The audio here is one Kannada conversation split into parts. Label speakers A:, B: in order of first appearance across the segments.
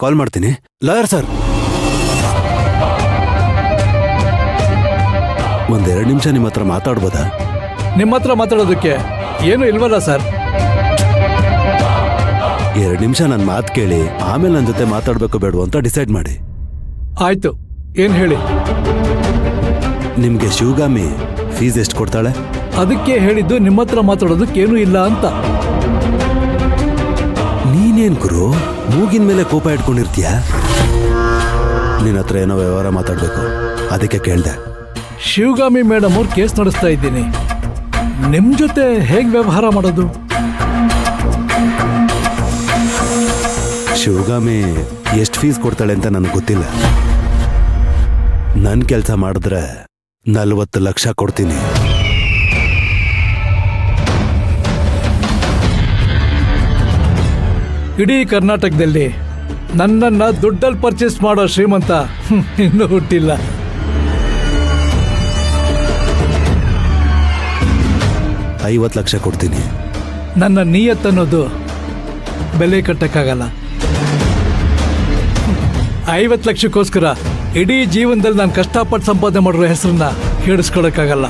A: ಕಾಲ್ ಮಾಡ್ತೀನಿ. ಲಾಯರ್ ಸರ್, ಒಂದೆರಡು ನಿಮಿಷ ನಿಮ್ಮ ಹತ್ರ ಮಾತಾಡ್ಬೋದಾ?
B: ನಿಮ್ಮ ಹತ್ರ ಮಾತಾಡೋದಕ್ಕೆ ಏನು ಇಲ್ವಲ್ಲ ಸರ್?
A: 2 ನಿಮಿಷ ನನ್ನ ಮಾತು ಕೇಳಿ ಆಮೇಲೆ ನನ್ನ ಜೊತೆ ಮಾತಾಡ್ಬೇಕು ಬೇಡ ಅಂತ ಡಿಸೈಡ್ ಮಾಡಿ.
B: ಆಯ್ತು, ಏನ್ ಹೇಳಿ?
A: ನಿಮ್ಗೆ ಶಿವಗಾಮಿ ಫೀಸ್ ಎಷ್ಟು ಕೊಡ್ತಾಳೆ?
B: ಅದಕ್ಕೆ ಹೇಳಿದ್ದು ನಿಮ್ಮ ಹತ್ರ ಮಾತಾಡೋದಕ್ಕೇನು ಇಲ್ಲ ಅಂತ.
A: ನೀನೇನ್ ಗುರು ಮೂಗಿನ ಮೇಲೆ ಕೋಪ ಇಟ್ಕೊಂಡಿರ್ತೀಯ? ನಿನ್ನ ಹತ್ರ ಏನೋ ವ್ಯವಹಾರ ಮಾತಾಡ್ಬೇಕು, ಅದಕ್ಕೆ ಕೇಳ್ದೆ.
B: ಶಿವಗಾಮಿ ಮೇಡಮ್ ಅವ್ರು ಕೇಸ್ ನಡೆಸ್ತಾ ಇದ್ದೀನಿ. ನಿಮ್ ಜೊತೆ ಹೇಗ್ ವ್ಯವಹಾರ ಮಾಡೋದು?
A: ಶಿವಗಾಮಿ ಎಷ್ಟು ಫೀಸ್ ಕೊಡ್ತಾಳೆ ಅಂತ ನನಗೆ ಗೊತ್ತಿಲ್ಲ. ನನ್ನ ಕೆಲಸ ಮಾಡಿದ್ರೆ 40 ಲಕ್ಷ ಕೊಡ್ತೀನಿ.
B: ಇಡೀ ಕರ್ನಾಟಕದಲ್ಲಿ ನನ್ನನ್ನ ದುಡ್ಡಲ್ಲಿ ಪರ್ಚೇಸ್ ಮಾಡೋ ಶ್ರೀಮಂತ ಇನ್ನೂ ಹುಟ್ಟಿಲ್ಲ.
A: $50 ಲಕ್ಷ ಕೊಡ್ತೀನಿ.
B: ನನ್ನ ನಿಯತ್ತನ್ನೋದು ಬೆಲೆ ಕಟ್ಟಕ್ಕಾಗಲ್ಲ. 50 ಲಕ್ಷಕ್ಕೋಸ್ಕರ ಇಡೀ ಜೀವನದಲ್ಲಿ ನಾನು ಕಷ್ಟಪಟ್ಟು ಸಂಪಾದನೆ ಮಾಡಿರೋ ಹೆಸರನ್ನ ಕೇಳಿಸ್ಕೊಳಕ್ಕಾಗಲ್ಲ.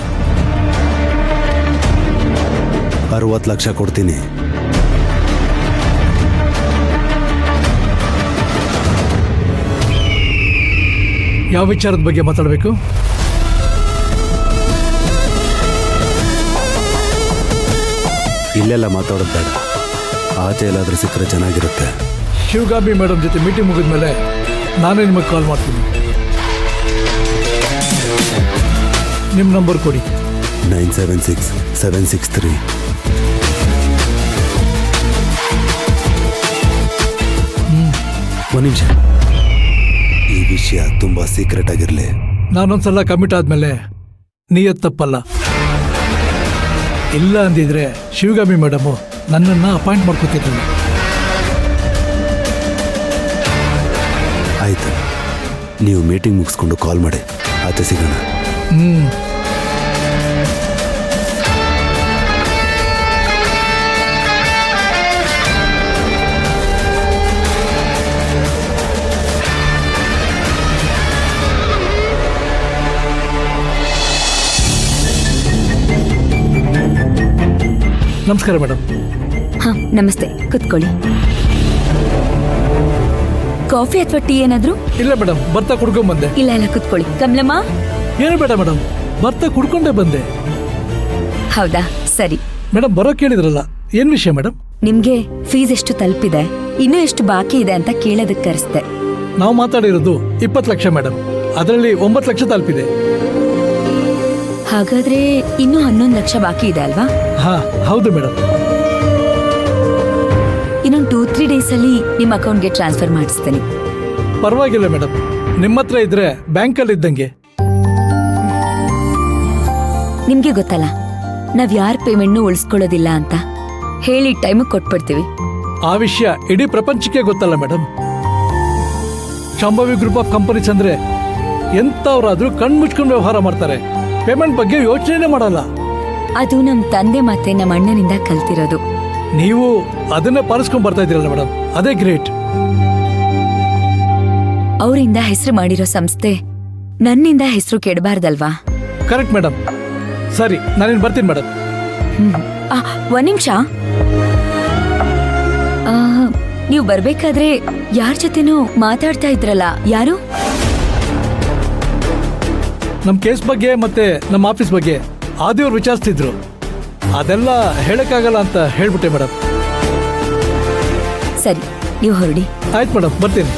A: 60 ಲಕ್ಷ ಕೊಡ್ತೀನಿ.
B: ಯಾವ ವಿಚಾರದ ಬಗ್ಗೆ ಮಾತಾಡಬೇಕು?
A: ಇಲ್ಲೆಲ್ಲ ಮಾತಾಡೋದು ಬೇಡ, ಆಚೆ ಎಲ್ಲಾದ್ರೂ ಸಿಕ್ಕರೆ ಚೆನ್ನಾಗಿರುತ್ತೆ.
B: ಶಿವಗಾಮಿ ಮೇಡಮ್ ಜೊತೆ ಮೀಟಿಂಗ್ ಮುಗಿದ್ಮೇಲೆ ನಾನೇ ನಿಮಗೆ ಕಾಲ್ ಮಾಡ್ತೀನಿ. ನಿಮ್ಮ ನಂಬರ್ ಕೊಡಿ.
A: 976763. ಒಂದು ನಿಮಿಷ, ಈ ವಿಷಯ ತುಂಬಾ ಸೀಕ್ರೆಟ್ ಆಗಿರ್ಲಿ.
B: ನಾನೊಂದ್ಸಲ ಕಮಿಟ್ ಆದ್ಮೇಲೆ ನಿಯತ್ ತಪ್ಪಲ್ಲ. ಇಲ್ಲ ಅಂದಿದ್ರೆ ಶಿವಗಾಮಿ ಮೇಡಮು ನನ್ನನ್ನು ಅಪಾಯಿಂಟ್ ಮಾಡ್ಕೊತಿದ್ರು.
A: ಆಯ್ತು, ನೀವು ಮೀಟಿಂಗ್ ಮುಗಿಸ್ಕೊಂಡು ಕಾಲ್ ಮಾಡಿ, ಆಚೆ ಸಿಗೋಣ.
B: ನಮಸ್ಕಾರ ಮೇಡಮ್.
C: ಹಾ, ನಮಸ್ತೆ, ಕುತ್ಕೊಳ್ಳಿ. ಕಾಫಿ ಅಥವಾ ಟೀ ಏನಾದ್ರು?
B: ಇಲ್ಲ ಮೇಡಮ್, ಬರ್ತಾ ಕುಡ್ಕೊಂಡ್ ಬಂದೆ.
C: ಇಲ್ಲ, ಕುತ್ಕೊಳ್ಳಿ. ಕಮಲಮ್ಮ?
B: ಏನು ಬೇಡ ಮೇಡಮ್, ಬರ್ತಾ ಕುಡ್ಕೊಂಡೇ ಬಂದೆ.
C: ಹೌದಾ, ಸರಿ.
B: ಮೇಡಮ್ ಬರೋ ಕೇಳಿದ್ರಲ್ಲ, ಏನ್ ವಿಷಯ ಮೇಡಮ್?
C: ನಿಮ್ಗೆ ಫೀಸ್ ಎಷ್ಟು ತಲುಪಿದೆ, ಇನ್ನೂ ಎಷ್ಟು ಬಾಕಿ ಇದೆ ಅಂತ ಕೇಳೋದಕ್ಕೆ ಕರೆಸ್ದೆ.
B: ನಾವು ಮಾತಾಡಿರೋದು 20 ಲಕ್ಷ ಮೇಡಮ್, ಅದರಲ್ಲಿ 9 ಲಕ್ಷ ತಲುಪಿದೆ.
C: ಹಾಗಾದ್ರೆ ಇನ್ನೂ 11 ಲಕ್ಷ ಬಾಕಿ ಇದೆ ಅಲ್ವಾ?
B: ಹಾ, ಹೌದು ಮೇಡಮ್.
C: ಇನ್ನೊಂದು 2-3 ಡೇಸ್ ಅಲ್ಲಿ ನಿಮ್ಮ ಅಕೌಂಟ್ಗೆ ಟ್ರಾನ್ಸ್ಫರ್ ಮಾಡಿಸ್ತೀನಿ.
B: ಪರವಾಗಿಲ್ಲ ಮೇಡಮ್, ನಿಮ್ಮ ಹತ್ರ ಇದ್ರೆ ಬ್ಯಾಂಕಲ್ಲಿ ಇದ್ದಂಗೆ.
C: ನಿಮ್ಗೆ ಗೊತ್ತಲ್ಲ, ನಾವ್ ಯಾರ ಪೇಮೆಂಟ್ನು ಉಳಿಸ್ಕೊಳ್ಳೋದಿಲ್ಲ ಅಂತ. ಹೇಳಿ ಟೈಮ್ ಕೊಟ್ಬಿಡ್ತೀವಿ.
B: ಆ ವಿಷಯ ಇಡೀ ಪ್ರಪಂಚಕ್ಕೆ ಗೊತ್ತಲ್ಲ madam. Shambhavi group of companies ಅಂದ್ರೆ ಎಂತವ್ರಾದ್ರೂ ಕಣ್ಮುಚ್ಕೊಂಡು ವ್ಯವಹಾರ ಮಾಡ್ತಾರೆ, ಪೇಮೆಂಟ್ ಬಗ್ಗೆ ಯೋಚನೆ ಮಾಡಲ್ಲ.
C: ಅದು ನಮ್ ತಂದೆ ಮತ್ತೆ ನಮ್ಮ ಅಣ್ಣನಿಂದ ಕಲ್ತಿರೋದು.
B: ನೀವು ಅದನ್ನೇ ಪಾಲಿಸ್ಕೊಂಡ್ ಬರ್ತಾ ಇದ್ದೀರಲ್ಲ ಮೇಡಮ್, ಅದೇ ಗ್ರೇಟ್.
C: ಅವರಿಂದ ಹೆಸರು ಮಾಡಿರೋ ಸಂಸ್ಥೆ ನನ್ನಿಂದ ಹೆಸರು ಕೆಡಬಾರ್ದಲ್ವಾ?
B: Correct madam. ಸರಿ, ನಾನೇನು ಬರ್ತೀನಿ ಮೇಡಮ್.
C: ಒಂದ್ ನಿಮಿಷ. ನೀವು ಬರ್ಬೇಕಾದ್ರೆ ಯಾರ ಜೊತೆನೂ ಮಾತಾಡ್ತಾ ಇದ್ರಲ್ಲ, ಯಾರು?
B: ನಮ್ ಕೇಸ್ ಬಗ್ಗೆ ಮತ್ತೆ ನಮ್ಮ ಆಫೀಸ್ ಬಗ್ಗೆ ಆದಿಯವ್ರು ವಿಚಾರಿಸ್ತಿದ್ರು. ಅದೆಲ್ಲ ಹೇಳಕ್ಕಾಗಲ್ಲ ಅಂತ ಹೇಳ್ಬಿಟ್ಟೆ ಮೇಡಮ್.
C: ಸರಿ, ನೀವು ಹೊರಡಿ.
B: ಆಯ್ತು ಮೇಡಮ್, ಬರ್ತೀನಿ.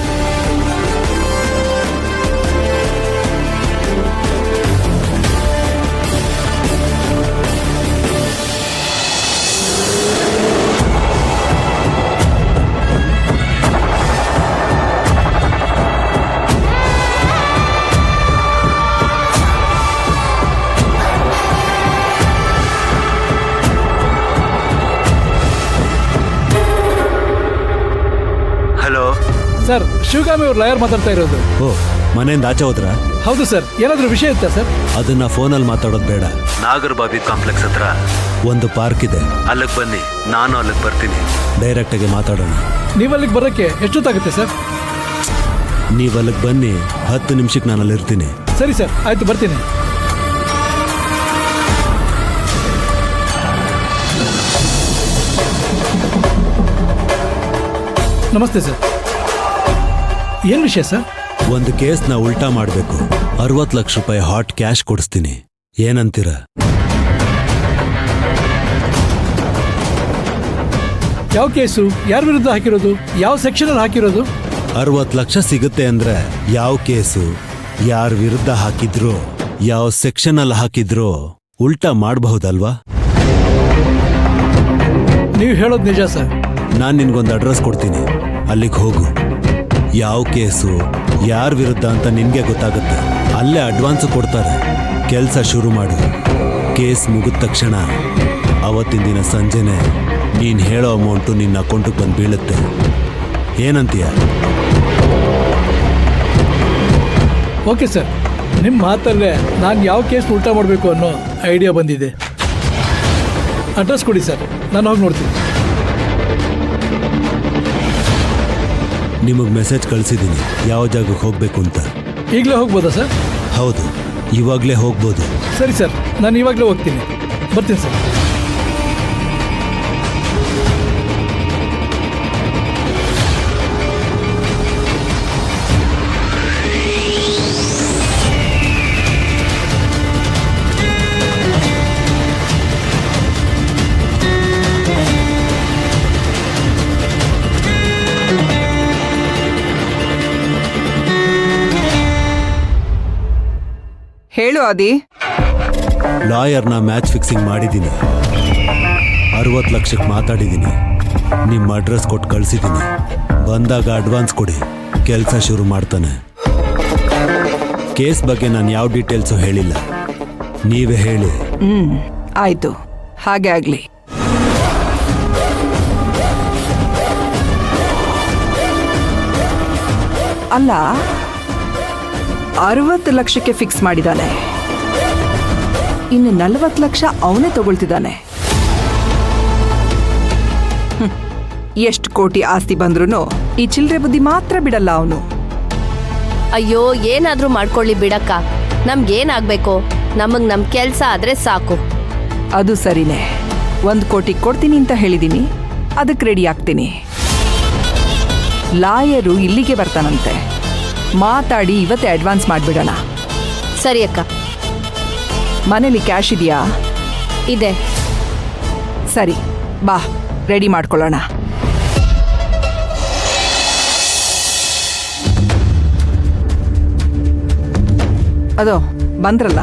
B: ಸರ್, ಶಿವಗಾಮಿ ಅವ್ರ ಲಾಯರ್ ಮಾತಾಡ್ತಾ ಇರೋದು.
A: ಓ, ಮನೆಯಿಂದ ಆಚೆ ಹೋದ್ರ?
B: ಹೌದು ಸರ್. ಏನಾದ್ರೂ ವಿಷಯ ಇತ್ತಾ ಸರ್?
A: ಅದನ್ನ ಫೋನಲ್ಲಿ ಮಾತಾಡೋದು ಬೇಡ. ನಾಗರಬಾವಿ ಕಾಂಪ್ಲೆಕ್ಸ್ ಹತ್ರ ಒಂದು ಪಾರ್ಕ್ ಇದೆ, ಅಲ್ಲಿಗೆ ಬನ್ನಿ, ನಾನು ಅಲ್ಲಿಗೆ ಬರ್ತೀನಿ. ಡೈರೆಕ್ಟ್ ಆಗಿ ಮಾತಾಡೋಣ.
B: ನೀವು ಅಲ್ಲಿಗೆ ಬರೋಕ್ಕೆ ಎಷ್ಟೊತ್ತಾಗುತ್ತೆ ಸರ್?
A: ನೀವು ಅಲ್ಲಿಗೆ ಬನ್ನಿ, 10 ನಿಮಿಷಕ್ಕೆ ನಾನು ಅಲ್ಲಿರ್ತೀನಿ.
B: ಸರಿ ಸರ್, ಆಯ್ತು, ಬರ್ತೀನಿ. ನಮಸ್ತೆ ಸರ್. ಏನು ವಿಷಯ ಸರ್?
A: ಒಂದು ಕೇಸ್ನ ಉಲ್ಟಾ ಮಾಡಬೇಕು. 60 ಲಕ್ಷ ರೂಪಾಯಿ ಹಾಟ್ ಕ್ಯಾಶ್ ಕೊಡಿಸ್ತೀನಿ. ಏನಂತೀರ?
B: ಯಾವ ಕೇಸು? ಯಾರ ವಿರುದ್ಧ ಹಾಕಿರೋದು? ಯಾವ ಸೆಕ್ಷನಲ್ಲಿ ಹಾಕಿರೋದು?
A: 60 ಲಕ್ಷ ಸಿಗುತ್ತೆ ಅಂದ್ರೆ ಯಾವ ಕೇಸು, ಯಾರ ವಿರುದ್ಧ ಹಾಕಿದ್ರೋ, ಯಾವ ಸೆಕ್ಷನ್ ಅಲ್ಲಿ ಹಾಕಿದ್ರೋ ಉಲ್ಟಾ ಮಾಡಬಹುದಲ್ವಾ?
B: ನೀವು ಹೇಳೋದು ನಿಜ ಸರ್.
A: ನಾನು ನಿನ್ಗೊಂದು ಅಡ್ರೆಸ್ ಕೊಡ್ತೀನಿ, ಅಲ್ಲಿಗೆ ಹೋಗು. ಯಾವ ಕೇಸು, ಯಾರ ವಿರುದ್ಧ ಅಂತ ನಿನ್ಗೆ ಗೊತ್ತಾಗುತ್ತೆ. ಅಲ್ಲೇ ಅಡ್ವಾನ್ಸ್ ಕೊಡ್ತಾರೆ. ಕೆಲಸ ಶುರು ಮಾಡು. ಕೇಸ್ ಮುಗಿದ ತಕ್ಷಣ ಅವತ್ತಿನ ದಿನ ಸಂಜೆನೆ ನೀನು ಹೇಳೋ ಅಮೌಂಟು ನಿನ್ನ ಅಕೌಂಟಿಗೆ ಬಂದು ಬೀಳುತ್ತೆ. ಏನಂತೀಯ?
B: ಓಕೆ ಸರ್, ನಿಮ್ಮ ಮಾತಲ್ಲೇ ನಾನು ಯಾವ ಕೇಸ್ ಉಲ್ಟಾ ಮಾಡಬೇಕು ಅನ್ನೋ ಐಡಿಯಾ ಬಂದಿದೆ. ಅಡ್ರೆಸ್ ಕೊಡಿ ಸರ್, ನಾನು ಹೋಗಿ ನೋಡ್ತೀನಿ.
A: ನಿಮಗೆ ಮೆಸೇಜ್ ಕಳಿಸಿದ್ದೀನಿ ಯಾವ ಜಾಗಕ್ಕೆ ಹೋಗಬೇಕು ಅಂತ.
B: ಈಗಲೇ ಹೋಗ್ಬೋದಾ ಸರ್?
A: ಹೌದು, ಇವಾಗಲೇ ಹೋಗ್ಬೋದು.
B: ಸರಿ ಸರ್, ನಾನು ಇವಾಗಲೇ ಹೋಗ್ತೀನಿ. ಬರ್ತೀನಿ ಸರ್.
D: ಹೇಳು ಆದಿ.
A: ಲಾಯರ್ನ ಮ್ಯಾಚ್ ಫಿಕ್ಸಿಂಗ್ ಮಾಡಿದ್ದೀನಿ. 60 ಲಕ್ಷಕ್ಕೆ ಮಾತಾಡಿದ್ದೀನಿ. ನಿಮ್ಮ ಅಡ್ರೆಸ್ ಕೊಟ್ಟು ಕಳಿಸಿದ್ದೀನಿ. ಬಂದಾಗ ಅಡ್ವಾನ್ಸ್ ಕೊಡಿ, ಕೆಲಸ ಶುರು ಮಾಡ್ತಾನೆ. ಕೇಸ್ ಬಗ್ಗೆ ನಾನು ಯಾವ ಡೀಟೇಲ್ಸು ಹೇಳಿಲ್ಲ, ನೀವೇ ಹೇಳಿ.
D: ಆಯ್ತು, ಹಾಗೆ ಆಗ್ಲಿ. ಅಲ್ಲ, 60 ಲಕ್ಷಕ್ಕೆ ಫಿಕ್ಸ್ ಮಾಡಿದಾನೆ, ಇನ್ನು 40 ಲಕ್ಷ ಅವನೇ ತಗೊಳ್ತಿದ್ದಾನೆ. ಎಷ್ಟು ಕೋಟಿ ಆಸ್ತಿ ಬಂದ್ರೂ ಈ ಚಿಲ್ಲರೆ ಬುದ್ಧಿ ಮಾತ್ರ ಬಿಡಲ್ಲ ಅವನು.
E: ಅಯ್ಯೋ, ಏನಾದ್ರೂ ಮಾಡ್ಕೊಳ್ಳಿ ಬಿಡಕ್ಕ. ನಮ್ಗೇನಾಗ್ಬೇಕು? ನಮಗ್ ನಮ್ ಕೆಲ್ಸ ಆದ್ರೆ ಸಾಕು.
D: ಅದು ಸರಿನೇ. 1 ಕೋಟಿ ಕೊಡ್ತೀನಿ ಅಂತ ಹೇಳಿದೀನಿ, ಅದಕ್ಕೆ ರೆಡಿ ಆಗ್ತೀನಿ. ಲಾಯರು ಇಲ್ಲಿಗೆ ಬರ್ತಾನಂತೆ, ಮಾತಾಡಿ ಇವತ್ತೇ ಅಡ್ವಾನ್ಸ್ ಮಾಡಿಬಿಡೋಣ.
E: ಸರಿ ಅಕ್ಕ.
D: ಮನೇಲಿ ಕ್ಯಾಶ್ ಇದೆಯಾ?
E: ಇದೆ.
D: ಸರಿ, ಬಾ, ರೆಡಿ ಮಾಡ್ಕೊಳ್ಳೋಣ. ಅದೋ ಬಂದ್ರಲ್ಲ.